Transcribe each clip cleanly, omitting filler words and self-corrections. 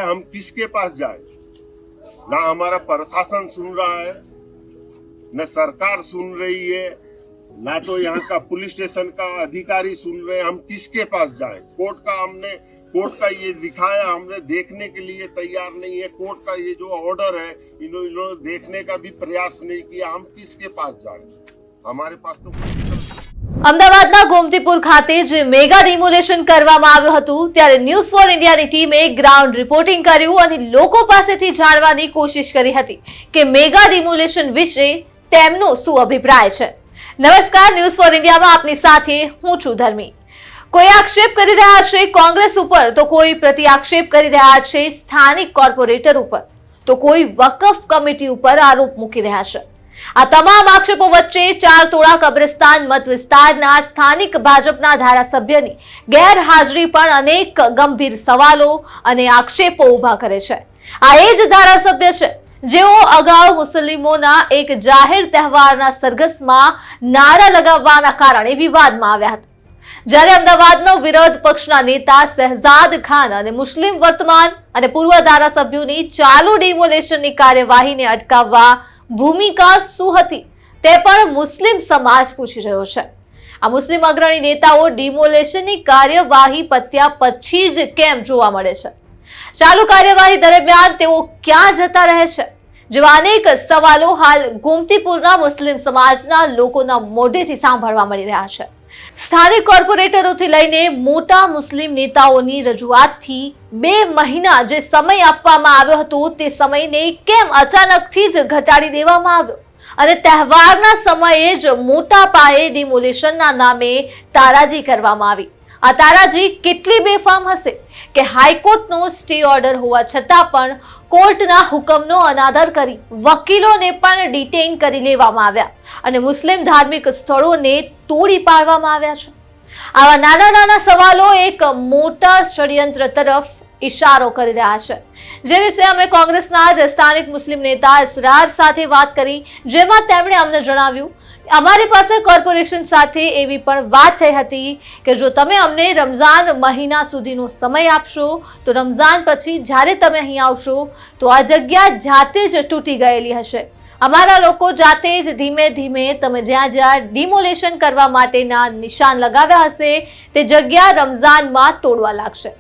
हम किसके पास जाए? ना हमारा प्रशासन सुन रहा है, न सरकार सुन रही है, ना तो यहाँ का पुलिस स्टेशन का अधिकारी सुन रहे हैं। हम किसके पास जाएं? कोर्ट का ये दिखाया, हमने देखने के लिए तैयार नहीं है। कोर्ट का ये जो ऑर्डर है इन्होंने देखने का भी प्रयास नहीं किया। हम किसके पास जाएं? हमारे पास तो અમદાવાદના ગોમતીપુર ખાતે જે મેગા ડિમોલેશન કરવામાં આવ્યું હતું ત્યારે ન્યૂઝ ફોર ઇન્ડિયાની ટીમે ગ્રાઉન્ડ રિપોર્ટિંગ કર્યું અને લોકો પાસેથી જાણવાની કોશિશ કરી હતી કે મેગા ડિમોલેશન વિશે તેમનો શું અભિપ્રાય છે। નમસ્કાર, ન્યૂઝ ફોર ઇન્ડિયામાં આપની સાથે હું છું ધર્મી। કોઈ આક્ષેપ કરી રહ્યા છે કોંગ્રેસ ઉપર, તો કોઈ પ્રતિ આક્ષેપ કરી રહ્યા છે સ્થાનિક કોર્પોરેટર ઉપર, તો કોઈ વકફ કમિટી ઉપર આરોપ મૂકી રહ્યા છે। આ તમામ આક્ષેપો વચ્ચે ચારતોડા કબ્રસ્તાન મત વિસ્તારના સ્થાનિક ભાજપના ધારાસભ્યની ગેરહાજરી પણ અનેક ગંભીર સવાલો અને આક્ષેપો ઉભા કરે છે। આ એ જ ધારાસભ્ય છે જેઓ અગાઉ મુસ્લિમોના એક જાહેર તહેવારના સરઘસમાં નારા લગાવવાના કારણે વિવાદમાં આવ્યા હતા। જ્યારે અમદાવાદનો વિરોધ પક્ષના નેતા શહેજાદ ખાન અને મુસ્લિમ વર્તમાન અને પૂર્વ ધારાસભ્યોની ચાલુ ડિમોલેશનની કાર્યવાહીને અટકાવવા ભૂમિકા શું હતી તે પણ મુસ્લિમ સમાજ પૂછી રહ્યો છે। આ મુસ્લિમ અગ્રણી નેતાઓ ડિમોલેશનની કાર્યવાહી પત્યા પછી જ કેમ જોવા મળે છે? ચાલુ કાર્યવાહી દરમિયાન તેઓ ક્યાં જતા રહે છે? જેવા અનેક સવાલો હાલ ગોમતીપુરના મુસ્લિમ સમાજના લોકોના મોઢેથી સાંભળવા મળી રહ્યા છે। સ્થાનિક કોર્પોરેટરોથી લઈને મોટા મુસ્લિમ નેતાઓની રજૂઆતથી 2 મહિના જે સમય આપવામાં આવ્યો હતો તે સમયને કેમ અચાનકથી જ ઘટાડી દેવામાં આવ્યો અને તહેવારના સમયે જ મોટા પાયે ડિમોલેશનના નામે તારાજી કરવામાં આવી? આ તારાજી કેટલી બેફામ હશે કે હાઈકોર્ટનો સ્ટે ઓર્ડર હોવા છતાં પણ કોર્ટના હુકમનો અનાદર કરી વકીલોને પણ ડિટેઇન કરી લેવામાં આવ્યા અને મુસ્લિમ ધાર્મિક સ્થળોને તોડી પાડવામાં આવ્યા છે। આવા નાના નાના સવાલો એક મોટા ષડયંત્ર તરફ ઇશારો કરી રહ્યા છે, જે વિશે અમે કોંગ્રેસના જ સ્થાનિક મુસ્લિમ નેતા ઇસરાર સાથે વાત કરી, જેમાં તેમણે અમને જણાવ્યું અમારી પાસે કોર્પોરેશન સાથે એવી પણ વાત થઈ હતી કે જો તમે અમને રમઝાન મહિના સુધીનો સમય આપશો તો રમઝાન પછી જ્યારે તમે અહીં આવશો તો આ જગ્યા જાતે જ તૂટી ગયેલી હશે। અમારા લોકો જાતે જ ધીમે ધીમે તમે જ્યાં જ્યાં ડિમોલેશન કરવા માટેના નિશાન લગાવ્યા હશે તે જગ્યા રમઝાનમાં તોડવા લાગશે।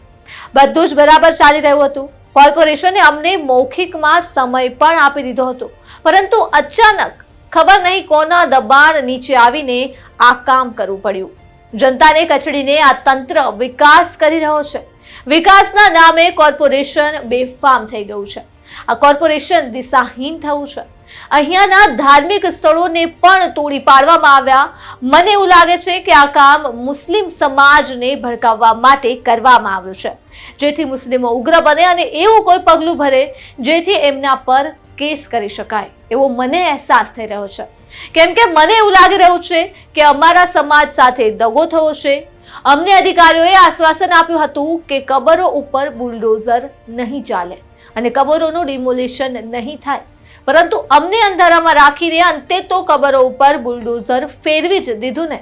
બધું જ બરાબર ચાલી રહ્યું હતું। કોર્પોરેશને અમને મૌખિકમાં સમય પણ આપી દીધો હતો, પરંતુ અચાનક ખબર નહીં કોના દબાણ નીચે આવીને આ કામ કરવું પડ્યું। જનતાને કચડીને આ તંત્ર વિકાસ કરી રહ્યો છે। વિકાસના નામે કોર્પોરેશન બેફામ થઈ ગયું છે। આ કોર્પોરેશન દિશાહીન થયું છે। અહીંયાના ધાર્મિક સ્થળોને પણ તોડી પાડવામાં આવ્યા। મને એવું લાગે છે કે આ કામ મુસ્લિમ સમાજને ભડકાવવા માટે કરવામાં આવ્યું છે, જેથી મુસ્લિમો ઉગ્ર બને અને એવું કોઈ પગલું ભરે જેથી એમના પર કેસ કરી શકાય એવો મને અહેસાસ થઈ રહ્યો છે। કેમ કે મને એવું લાગી રહ્યું છે કે અમારા સમાજ સાથે દગો થયો છે। અમને અધિકારીઓએ આશ્વાસન આપ્યું હતું કે કબરો ઉપર બુલડોઝર નહીં ચાલે અને કબરોનું ડિમોલેશન નહીં થાય, પરંતુ અમને અંધારામાં રાખીને અંતે તો કબરો ઉપર બુલડોઝર ફેરવી જ દીધું ને।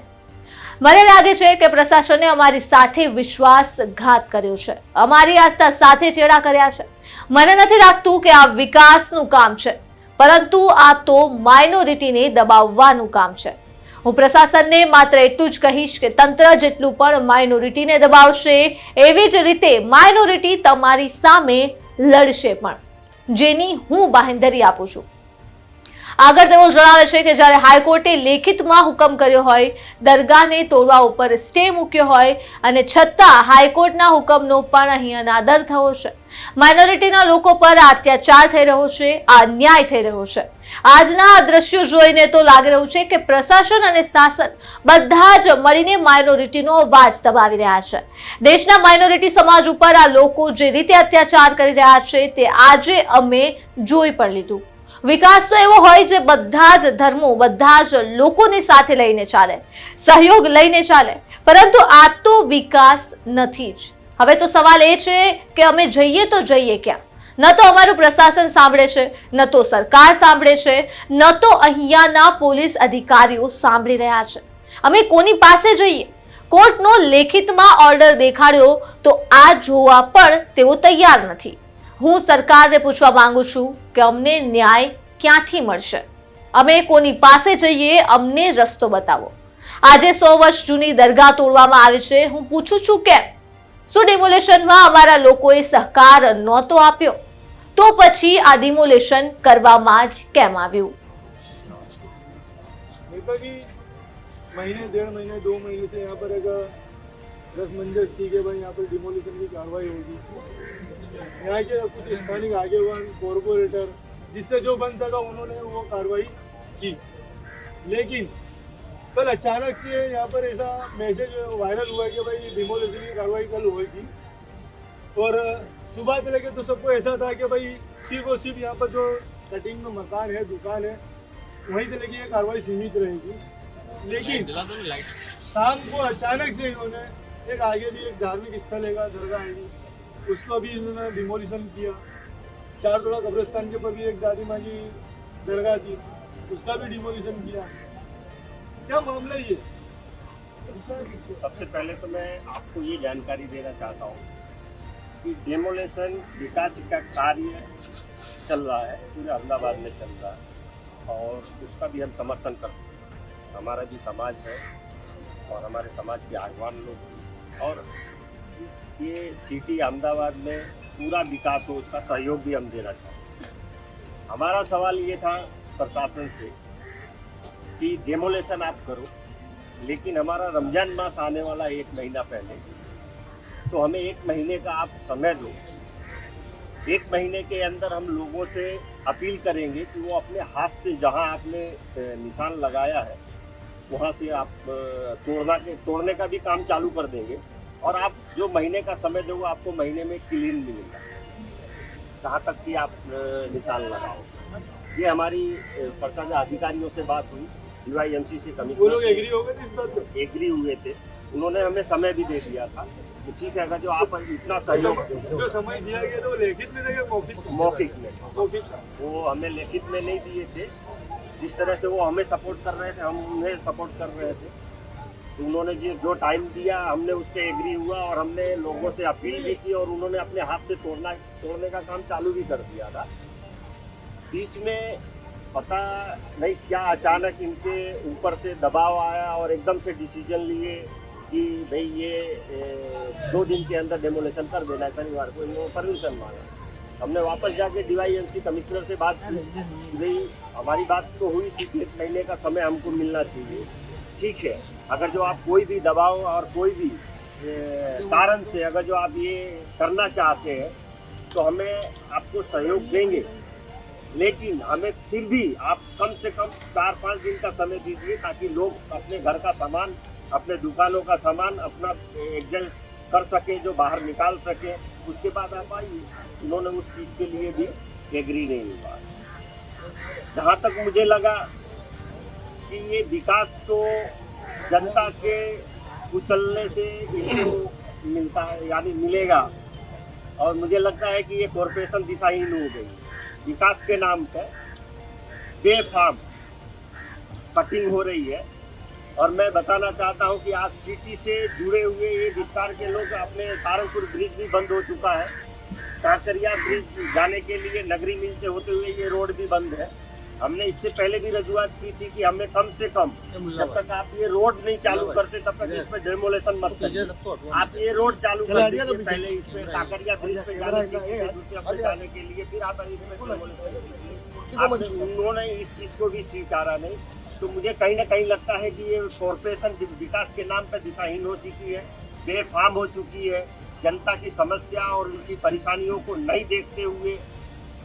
મને લાગે છે કે પ્રશાસને અમારી સાથે વિશ્વાસઘાત કર્યો છે, અમારી આસ્થા સાથે ચેડા કર્યા છે। મને નથી લાગતું કે આ વિકાસનું કામ છે, પરંતુ આ તો માઇનોરિટીને દબાવવાનું કામ છે। હું પ્રશાસનને માત્ર એટલું જ કહીશ કે તંત્ર જેટલું પણ માઇનોરિટીને દબાવશે એવી જ રીતે માઇનોરિટી તમારી સામે લડશે પણ, જેની હું બાંહેધરી આપું છું। આગળ તેઓ જણાવે છે કે જ્યારે હાઈકોર્ટે લેખિતમાં હુકમ કર્યો હોય, દરગાહને તોડવા ઉપર સ્ટે મૂક્યો હોય અને છતાં હાઈકોર્ટના હુકમનો પણ અહીં અનાદર થયો છે। માઇનોરિટીના લોકો પર અત્યાચાર થઈ રહ્યો છે, આ અન્યાય થઈ રહ્યો છે। આજના આ દ્રશ્યો જોઈને તો લાગી રહ્યું છે કે પ્રશાસન અને શાસન બધા જ મળીને માઇનોરિટીનો અવાજ દબાવી રહ્યા છે। દેશના માઇનોરિટી સમાજ ઉપર આ લોકો જે રીતે અત્યાચાર કરી રહ્યા છે તે આજે અમે જોઈ પણ લીધું। વિકાસ તો એવો હોય જે બધા જ ધર્મો, બધા જ લોકોને સાથે લઈને ચાલે, સહયોગ લઈને ચાલે, પરંતુ આ તો વિકાસ નથી જ। હવે તો સવાલ એ છે કે અમે જઈએ તો જઈએ ક્યાં? ન તો અમારું પ્રશાસન સાંભળે છે, ન તો સરકાર સાંભળે છે, ન તો અહીંયાના પોલીસ અધિકારીઓ સાંભળી રહ્યા છે। અમે કોની પાસે જઈએ? કોર્ટનો લેખિતમાં ઓર્ડર દેખાડ્યો તો આ જોવા પણ તેઓ તૈયાર નથી। હું સરકારને પૂછવા માંગુ છું કે અમને ન્યાય ક્યાંથી મળશે? અમે કોની પાસે જઈએ? અમને રસ્તો બતાવો. આજે 100 વર્ષ જૂની દરગાહ તોડવામાં આવી છે. હું પૂછું છું કેમ? શું ડિમોલેશનમાં અમારા લોકોએ સહકાર નહોતો આપ્યો? તો પછી આ ડિમોલેશન કરવામાં જ કેમ આવ્યું? नेताजी महीने 1.5 महीने 2 महीने से यहाँ पर एक रसमंजस थी कि भाई यहाँ पर डिमोलिशन की कार्रवाई होगी। यहाँ के कुछ स्थानिक आगेवान कॉरपोरेटर जिससे जो बन सका उन्होंने वो कार्रवाई की, लेकिन कल अचानक से यहाँ पर ऐसा मैसेज वायरल हुआ कि भाई डिमोलिशन की कार्रवाई कल होगी। और सुबह से लेके तो सबको ऐसा था कि भाई सिर्फ और सिर्फ यहाँ पर जो कटिंग में मकान है, दुकान है, वहीं से लेके ये कार्रवाई सीमित रहेगी। लेकिन शाम को अचानक से इन्होंने एक आगे भी एक धार्मिक स्थल है दरगाह है, उसका भी इन्होंने डिमोलिशन किया। 4 टोला कब्रिस्तान के ऊपर भी एक दादी माँ की दरगाह थी, उसका भी डिमोलिशन किया। क्या मामला ये? सबसे पहले तो मैं आपको ये जानकारी देना चाहता हूँ कि डेमोलेशन विकास का कार्य चल रहा है, पूरे अहमदाबाद में चल रहा है और उसका भी हम समर्थन करते हैं। हमारा भी समाज है और हमारे समाज के आगवान लोग भी, और ये सिटी अहमदाबाद में पूरा विकास हो उसका सहयोग भी हम देना चाहते हैं। हमारा सवाल ये था प्रशासन से कि डेमोलेशन आप करो, लेकिन हमारा रमजान मास आने वाला 1 महीना पहले, तो हमें 1 महीने का आप समय दो। 1 महीने के अंदर हम लोगों से अपील करेंगे कि वो अपने हाथ से जहां आपने निशान लगाया है वहां से आप तोड़ने का भी काम चालू कर देंगे, और आप जो महीने का समय दो आपको महीने में क्लीन मिलेगा जहाँ तक कि आप निशान लगाओ। ये हमारी प्रशासन अधिकारियों से बात हुई, DYMC से वो लोग एग्री कमिश्नर हो गए थे इस बात पे? एग्री हुए थे। उन्होंने हमें समय भी दे दिया था कि ठीक है, अगर जो आप इतना सहयोग जो समय दिया गया था वो लिखित में था या मौखिक में? मौखिक वो हमें लिखित में नहीं दिए थे। जिस तरह से वो हमें सपोर्ट कर रहे थे हम उन्हें सपोर्ट कर रहे थे, तो उन्होंने जो टाइम दिया हमने उस पर एग्री हुआ और हमने लोगों से अपील भी की और उन्होंने अपने हाथ से तोड़ने का काम चालू भी कर दिया था। बीच में पता नहीं क्या अचानक इनके ऊपर से दबाव आया और एकदम से डिसीजन लिए कि भाई ये 2 दिन के अंदर डेमोलेशन कर देना है। शनिवार को इन्होंने परमिशन मांगा। हमने वापस जाके DYMC कमिश्नर से बात की कि भाई हमारी बात तो हुई थी कि 1 महीने का समय हमको मिलना चाहिए, ठीक है, अगर जो आप कोई भी दबाव और कोई भी कारण से अगर जो आप ये करना चाहते हैं तो हमें आपको सहयोग देंगे, लेकिन हमें फिर भी आप कम से कम 4-5 दिन का समय दीजिए ताकि लोग अपने घर का सामान, अपने दुकानों का सामान अपना एडजस्ट कर सके, जो बाहर निकाल सके, उसके बाद आप आइए। उन्होंने उस चीज़ के लिए भी एग्री नहीं हुआ। जहाँ तक मुझे लगा कि ये विकास तो जनता के कुचलने से इनको मिलता है, यानी मिलेगा, और मुझे लगता है कि ये कॉरपोरेशन दिशाहीन हो गई। विकास के नाम पर बेफाम कटिंग हो रही है, और मैं बताना चाहता हूं कि आज सिटी से जुड़े हुए ये विस्तार के लोग, अपने सहारनपुर ब्रिज भी बंद हो चुका है, काकरिया ब्रिज जाने के लिए नगरी मिल से होते हुए ये रोड भी बंद है। हमने इससे पहले भी रजूआत की थी कि हमें कम से कम जब तक आप ये रोड नहीं चालू करते तब तक इस पे डेमोलेशन मत करिए। आप ये रोड चालू कर दीजिए पहले, इस पे काकरिया ब्रिज पे जाने से दूसरे पे जाने के लिए, फिर आप इस पे डेमोलेशन कीजिए। उन्होंने इस चीज को भी स्वीकारा नहीं। तो मुझे कहीं ना कहीं लगता है कि ये कॉरपोरेशन विकास के नाम पर दिशाहीन हो चुकी है, बेफाम हो चुकी है। जनता की समस्या और उनकी परेशानियों को नहीं देखते हुए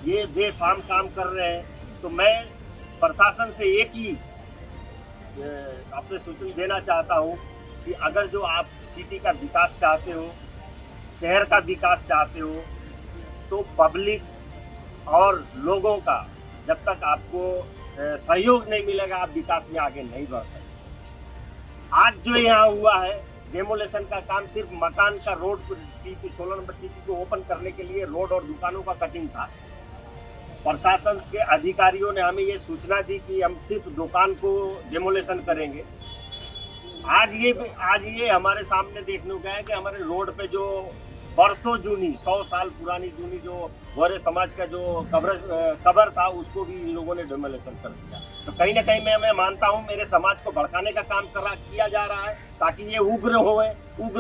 ये बेफाम काम कर रहे हैं। तो मैं प्रशासन से एक ही अपने सूचना देना चाहता हूँ कि अगर जो आप सिटी का विकास चाहते हो, शहर का विकास चाहते हो, तो पब्लिक और लोगों का जब तक आपको सहयोग नहीं मिलेगा आप विकास में आगे नहीं बढ़ सकते। आज जो यहाँ हुआ है डेमोलेशन का काम, सिर्फ मकान का रोड 16 नंबर टीपी को ओपन करने के लिए रोड और दुकानों का कटिंग था। प्रशासन के अधिकारियों ने हमें ये सूचना दी कि हम सिर्फ दुकान को डेमोलेशन करेंगे। आज ये हमारे सामने देखने को है कि हमारे रोड पे जो बरसों जूनी 100 साल पुरानी जूनी जो वोरे समाज का जो कब्र था उसको भी इन लोगों ने डिमोलिशन कर दिया। तो कहीं ना कहीं मैं मानता हूँ मेरे समाज को भड़काने का काम किया जा रहा है ताकि ये उग्र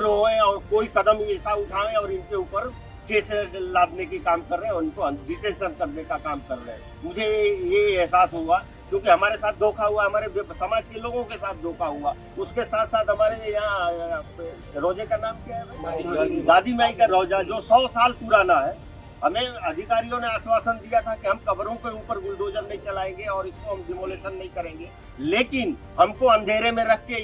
होए और कोई कदम ऐसा उठाएं और इनके ऊपर केस लादने की काम कर रहे हैं और इनको डिटेंशन करने का काम कर रहे हैं। मुझे ये एहसास हुआ क्योंकि हमारे साथ धोखा हुआ, हमारे समाज के लोगों के साथ धोखा हुआ। उसके साथ साथ हमारे यहाँ रोजे का नाम क्या है, दादी माई का रोजा जो 100 साल पुराना है, हमें अधिकारियों ने आश्वासन दिया था कि हम कब्रों के ऊपर बुलडोजर नहीं चलाएंगे और इसको हम डिमोलेशन नहीं करेंगे, लेकिन हमको अंधेरे में रख के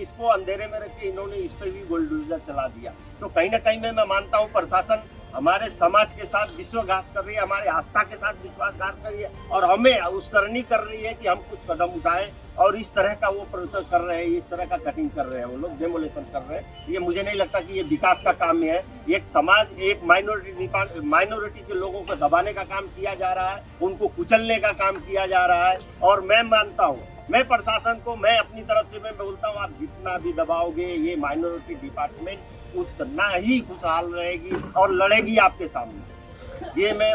इन्होंने इस पर भी बुलडोजर चला दिया। तो कहीं ना कहीं मैं मानता हूँ प्रशासन हमारे समाज के साथ विश्वासघात कर रही है, हमारे आस्था के साथ विश्वासघात कर रही है और हमें उसकरनी कर रही है कि हम कुछ कदम उठाएं और इस तरह का वो प्रदर्शन कर रहे हैं, इस तरह का कटिंग कर रहे हैं, वो लोग डेमोलेशन कर रहे हैं। ये मुझे नहीं लगता कि ये विकास का काम है। एक समाज, एक माइनॉरिटी के लोगों को दबाने का काम किया जा रहा है, उनको कुचलने का काम किया जा रहा है। और मैं मानता हूँ, मैं प्रशासन को, मैं अपनी तरफ से मैं बोलता हूँ, आप जितना भी दबाओगे ये माइनॉरिटी डिपार्टमेंट उतना ही खुशहाल रहेगी और लड़ेगी आपके सामने। ये मैं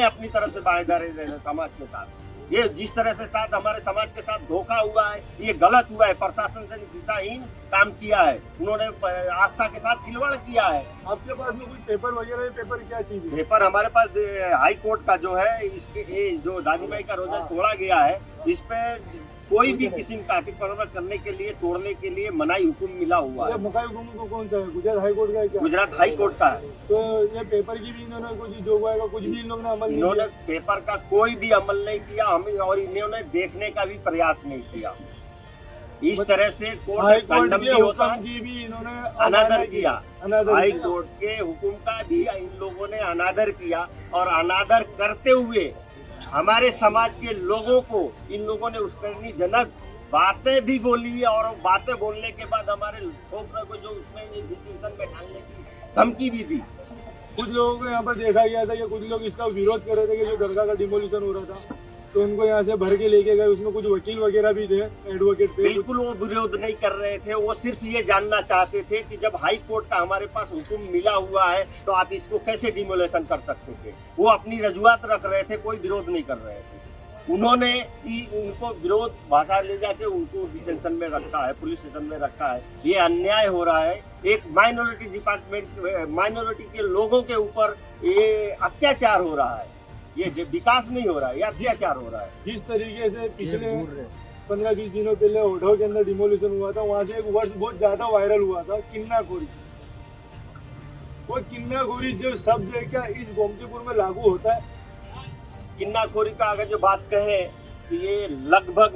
अपनी तरफ से वायदा समाज के साथ, ये जिस तरह से साथ हमारे समाज के साथ धोखा हुआ है, ये गलत हुआ है। प्रशासन से दिशाहीन काम किया है, उन्होंने आस्था के साथ खिलवाड़ किया है। आपके पास में कुछ पेपर वगैरह है? पेपर क्या चीज है? पेपर हमारे पास हाई कोर्ट का जो है, इसके ये जो दादी माई का रोजा तोड़ा गया है, इस पे कोई भी किस्म का अतिक्रमण करने के लिए, तोड़ने के लिए मनाही हुक्म मिला हुआ है। मकाई हुक्म को कौन सा है? गुजरात हाई कोर्ट का है क्या? गुजरात हाई कोर्ट का है। तो ये पेपर की भी इन्होंने कुछ जो का कुछ भी इन लोगों ने अमल नहीं इन्होंने किया? पेपर का कोई भी अमल नहीं किया हमें, और इन्होंने देखने का भी प्रयास नहीं किया। इस तरह से कोर्ट कंडम भी होता है, की भी इन्होंने अनादर किया। हाई किया। कोर्ट के हुक्म का भी इन लोगों ने अनादर किया और अनादर करते हुए हमारे समाज के लोगों को इन लोगों ने उसकरनी जनक बातें भी बोली है और बातें बोलने के बाद हमारे छोकरों को जो उसमें डिटेंशन में डालने की धमकी भी दी। कुछ लोगों को यहाँ पर देखा गया था कि कुछ लोग इसका विरोध कर रहे थे कि जो दरगाह का डिमोलिशन हो रहा था, तो उनको यहाँ से भर के लेके गए। उसमें कुछ वकील वगैरह भी थे, एडवोकेट थे। बिल्कुल वो विरोध नहीं कर रहे थे, वो सिर्फ ये जानना चाहते थे कि जब हाई कोर्ट का हमारे पास हुक्म मिला हुआ है तो आप इसको कैसे डिमोलेशन कर सकते थे। वो अपनी रजुआत रख रहे थे, कोई विरोध नहीं कर रहे थे। उन्होंने उनको विरोध भाषा ले जाके उनको डिटेंशन में रखा है, पुलिस स्टेशन में रखा है। ये अन्याय हो रहा है। एक माइनॉरिटी डिपार्टमेंट, माइनॉरिटी के लोगों के ऊपर ये अत्याचार हो रहा है। ये विकास नहीं हो रहा है, ये अत्याचार हो रहा है। जिस तरीके से पिछले 15-20 दिनों पहले ओढ़व के अंदर डिमोलिशन हुआ था, वहाँ से एक वर्ष बहुत ज्यादा वायरल हुआ था, किन्नाखोरी। वो किन्नाखोरी जो शब्द है क्या इस गोमतीपुर में लागू होता है? किन्नाखोरी का अगर जो बात कहे तो ये लगभग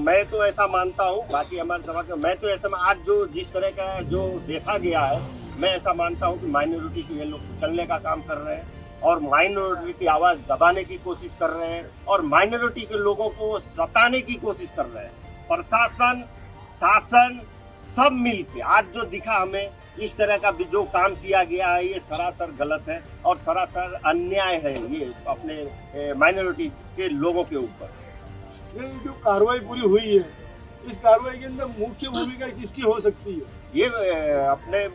मैं तो ऐसा मानता हूँ, बाकी हमारे समाज में मैं तो ऐसा आज जो जिस तरह का जो देखा गया है, मैं ऐसा मानता हूँ कि माइनॉरिटी के ये लोग कुचलने का काम कर रहे हैं और माइनॉरिटी की आवाज दबाने की कोशिश कर रहे हैं और माइनॉरिटी के लोगों को सताने की कोशिश कर रहे हैं। प्रशासन, शासन सब मिलके आज जो दिखा हमें, इस तरह का जो काम किया गया है, ये सरासर गलत है और सरासर अन्याय है ये अपने माइनॉरिटी के लोगों के ऊपर। ये जो कार्रवाई पूरी हुई है, इस कार्रवाई के अंदर मुख्य भूमिका किसकी हो सकती है? ये अपने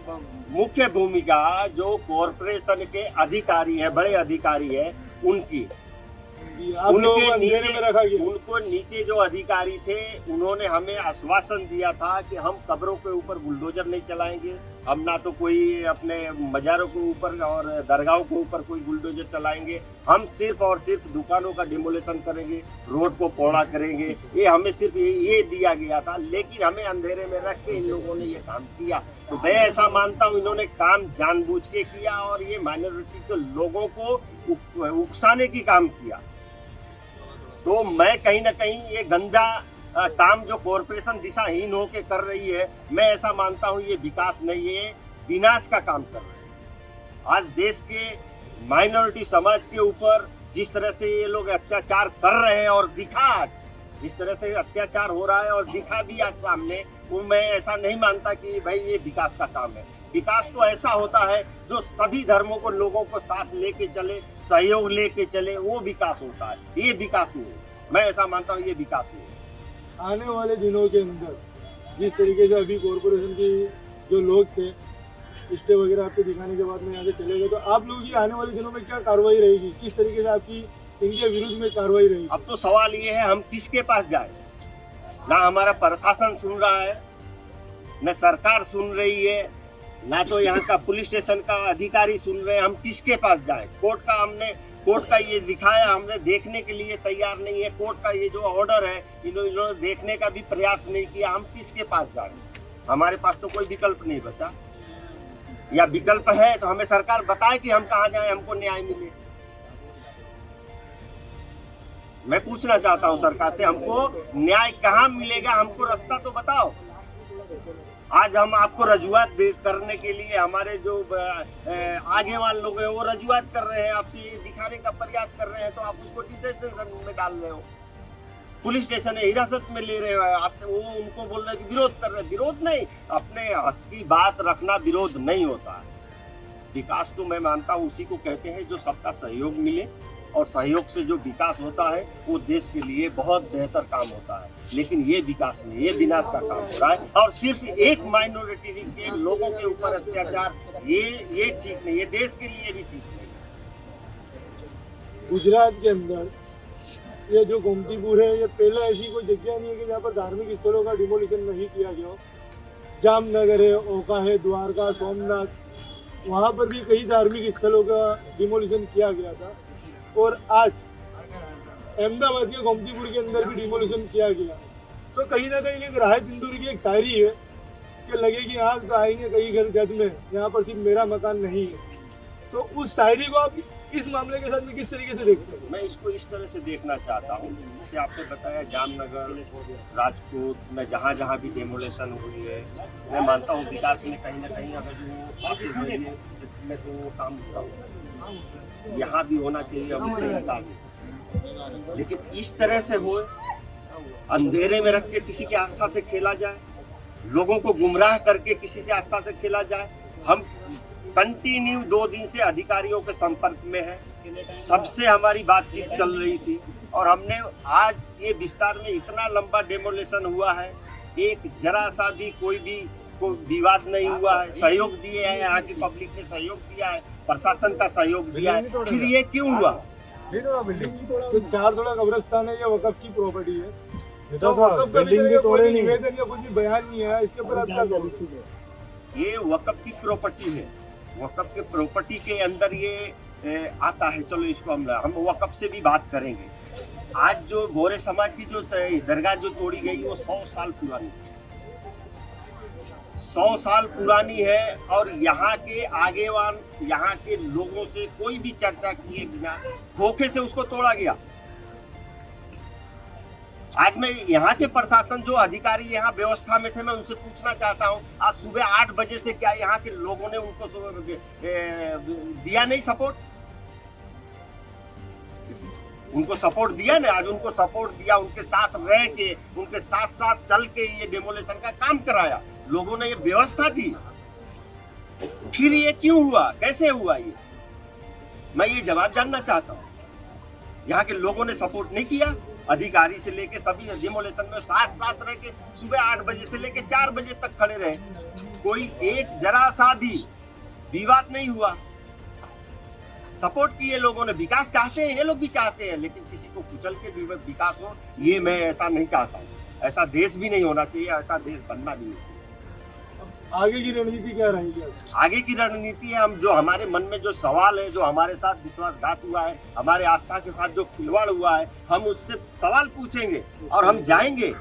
मुख्य भूमिका जो कॉरपोरेशन के अधिकारी हैं, बड़े अधिकारी हैं, उनकी। उनको नीचे जो अधिकारी थे उन्होंने हमें आश्वासन दिया था कि हम कब्रों के ऊपर बुलडोजर नहीं चलाएंगे, हम ना तो कोई अपने मज़ारों के ऊपर और दरगाहों के ऊपर कोई बुलडोजर चलाएंगे, हम सिर्फ और सिर्फ दुकानों का डिमोलेशन करेंगे, रोड को पौड़ा करेंगे। ये हमें सिर्फ ये दिया गया था, लेकिन हमें अंधेरे में रख के इन लोगों ने ये काम किया। तो मैं ऐसा मानता हूँ इन्होंने काम जानबूझ के किया और ये माइनॉरिटी के लोगों को उकसाने की काम किया। तो मैं कहीं ना कहीं ये गंदा काम जो कॉरपोरेशन दिशाहीन होके कर रही है, मैं ऐसा मानता हूँ ये विकास नहीं है, विनाश का काम कर रहे हैं। आज देश के माइनॉरिटी समाज के ऊपर जिस तरह से ये लोग अत्याचार कर रहे हैं और दिखा आज जिस तरह से अत्याचार हो रहा है और दिखा भी आज सामने, वो मैं ऐसा नहीं मानता कि भाई ये विकास का काम है। विकास तो ऐसा होता है जो सभी धर्मों को, लोगों को साथ लेके चले, सहयोग लेके चले, वो विकास होता है। ये विकास नहीं है, मैं ऐसा मानता हूँ ये विकास नहीं है। आने वाले दिनों के अंदर जिस तरीके से अभी कॉरपोरेशन के जो लोग थे स्टे वगैरह आपको दिखाने के बाद में यहाँ से चले गए, तो आप लोगों की आने वाले दिनों में क्या कार्रवाई रहेगी, किस तरीके से आपकी इनके विरुद्ध में कार्रवाई रहेगी? अब तो सवाल ये है हम किसके पास जाए? ना हमारा प्रशासन सुन रहा है, न सरकार सुन रही है, ना तो यहाँ का पुलिस स्टेशन का अधिकारी सुन रहे हैं। हम किसके पास जाए? कोर्ट का ये दिखाया, हमने देखने के लिए तैयार नहीं है। कोर्ट का ये जो ऑर्डर है इन्होंने देखने का भी प्रयास नहीं किया। हम किसके पास जाए? हमारे पास तो कोई विकल्प नहीं बचा, या विकल्प है तो हमें सरकार बताए कि हम कहाँ जाएं, हमको न्याय मिले। मैं पूछना चाहता हूं सरकार से, हमको न्याय कहाँ मिलेगा? हमको रास्ता तो बताओ। आज हम आपको रजूआत करने के लिए, हमारे जो आगे वाले लोग हैं वो रजूआत कर रहे हैं, आपसे ये दिखाने का प्रयास कर रहे हैं, तो आप उसको डिटेंशन में डाल रहे हो, पुलिस स्टेशन है हिरासत में ले रहे हो। आप वो उनको बोल रहे हैं कि विरोध कर रहे हैं। विरोध नहीं, अपने हक की बात रखना विरोध नहीं होता है। विकास तो मैं मानता हूँ उसी को कहते हैं जो सबका सहयोग मिले, और सहयोग से जो विकास होता है वो देश के लिए बहुत बेहतर काम होता है। लेकिन ये विकास नहीं, ये विनाश का काम हो रहा है, और सिर्फ एक माइनॉरिटी के लोगों के ऊपर अत्याचार, ये ठीक नहीं, ये देश के लिए भी ठीक नहीं। गुजरात के अंदर ये जो गोमतीपुर है, ये पहले ऐसी कोई जगह नहीं है कि जहाँ पर धार्मिक स्थलों का डिमोलिशन नहीं किया गया हो। जामनगर है, ओखा है, द्वारका, सोमनाथ, वहाँ पर भी कई धार्मिक स्थलों का डिमोलिशन किया गया था। और आज अहमदाबाद के गोमतीपुर के अंदर भी डिमोलिशन किया गया। तो कहीं ना कहीं एक राहत इंदौरी की एक शायरी है कि लगे कि आग तो आएंगे कई घर जद में, यहाँ पर सिर्फ मेरा मकान नहीं है। तो उस शायरी को आप इस मामले के साथ में किस तरीके से देखते हैं? मैं इसको इस तरह से देखना चाहता हूँ, जैसे आपने बताया जामनगर, राजकोट में जहाँ जहाँ भी डेमोलेशन हुई है, मैं मानता हूँ विकास में कहीं ना कहीं अगर जो आगे हुई है मैं तो वो काम यहाँ भी होना चाहिए, हम उसे बता दें। लेकिन इस तरह से हो, अंधेरे में रख के किसी की आस्था से खेला जाए, लोगों को गुमराह करके किसी से आस्था से खेला जाए। हम कंटिन्यू 2 दिन से अधिकारियों के संपर्क में है, सबसे हमारी बातचीत चल रही थी, और हमने आज ये विस्तार में इतना लंबा डेमोलेशन हुआ है, एक जरा सा भी कोई विवाद नहीं हुआ है। सहयोग दिए हैं, यहाँ की पब्लिक ने सहयोग दिया है, प्रशासन का सहयोग दिया है, फिर ये क्यों हुआ? तो 4 थोड़ा कब्रिस्तान है, ये वक़्फ़ की प्रॉपर्टी है, तो वक़्फ़ बिल्डिंग भी तोड़े नहीं, निवेदन या कुछ भी बयान नहीं है इसके ऊपर आप क्या करोगे? ये वक़्फ़ की प्रॉपर्टी है, वक़्फ़ के प्रॉपर्टी के अंदर ये आता है। चलो इसको हम वक़्फ़ से भी बात करेंगे। आज जो गोरे समाज की जो दरगाह जो तोड़ी गई वो 100 साल पुरानी, 100 साल पुरानी है, और यहाँ के आगेवान, यहाँ के लोगों से कोई भी चर्चा किए बिना धोखे से उसको तोड़ा गया। आज मैं यहाँ के प्रशासन जो अधिकारी यहाँ व्यवस्था में थे, मैं उनसे पूछना चाहता हूँ, आज सुबह 8 बजे से क्या यहाँ के लोगों ने उनको दिया नहीं सपोर्ट? उनको सपोर्ट दिया ना, आज उनको सपोर्ट दिया, उनके साथ रह के, उनके साथ साथ चल के ये डेमोलेशन का काम कराया। लोगों ने ये व्यवस्था थी, फिर ये क्यों हुआ, कैसे हुआ ये? मैं ये जवाब जानना चाहता हूँ। यहाँ के लोगों ने सपोर्ट नहीं किया, अधिकारी से लेके सभी डिमोलेशन में साथ रह के सुबह 8 बजे से लेके 4 बजे तक खड़े रहे, कोई एक जरा सा भी विवाद नहीं हुआ। सपोर्ट किए लोगों ने, विकास चाहते हैं, ये लोग भी चाहते हैं, लेकिन किसी को कुचल के विकास हो, ये मैं ऐसा नहीं चाहता हूँ। ऐसा देश भी नहीं होना चाहिए, ऐसा देश बनना भी नहीं चाहिए। आगे की रणनीति क्या रहेगी? आगे की रणनीति है, हम जो हमारे मन में जो सवाल है, जो हमारे साथ विश्वासघात हुआ है, हमारे आस्था के साथ जो खिलवाड़ हुआ है, हम उससे सवाल पूछेंगे और हम जाएंगे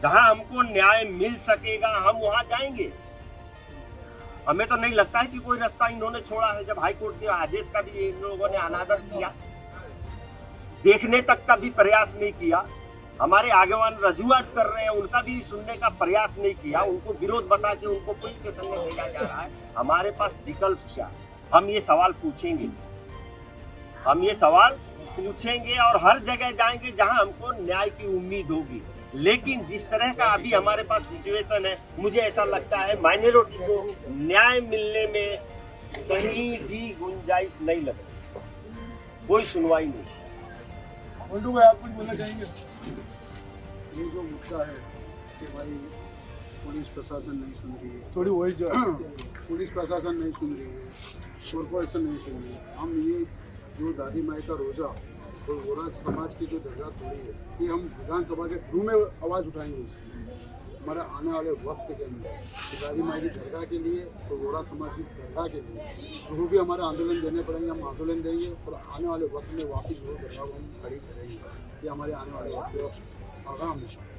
जहां हमको न्याय मिल सकेगा, हम वहां जाएंगे। हमें तो नहीं लगता है कि कोई रास्ता इन्होंने छोड़ा है। जब हाईकोर्ट के आदेश का भी इन लोगों ने अनादर किया, देखने तक का भी प्रयास नहीं किया, हमारे आगेवान रजूआत कर रहे हैं, उनका भी सुनने का प्रयास नहीं किया, उनको विरोध बता के उनको पुलिस स्टेशन में भेजा जा रहा है। हमारे पास विकल्प क्या? हम ये सवाल पूछेंगे, हम ये सवाल पूछेंगे और हर जगह जाएंगे जहां हमको न्याय की उम्मीद होगी। लेकिन जिस तरह का अभी हमारे पास सिचुएशन है, मुझे ऐसा लगता है माइनॉरिटी को न्याय मिलने में कहीं भी गुंजाइश नहीं लग रही, कोई सुनवाई नहीं। मंटू भाई, आप कुछ बोलना चाहेंगे? ये जो मुद्दा है कि भाई पुलिस प्रशासन नहीं सुन रही है, थोड़ी वही जो पुलिस प्रशासन नहीं सुन रही है, कॉरपोरेशन नहीं सुन रही है। हम ये जो दादी माई का रोज़ा और वोरा समाज की जो जरूरत हो रही है, ये हम विधानसभा के थ्रू में आवाज़ उठाएंगे इसकी हमारे आने वाले वक्त के अंदर कि दादी माई की दरगाह के लिए और वोरा समाज की दरगाह के लिए जो भी हमारे आंदोलन देने पड़ेंगे हम आंदोलन देंगे और आने वाले वक्त में वापस जो दरगाह को हम खड़ी करेंगे। ये हमारे आने वाले वक्त का आगाम है।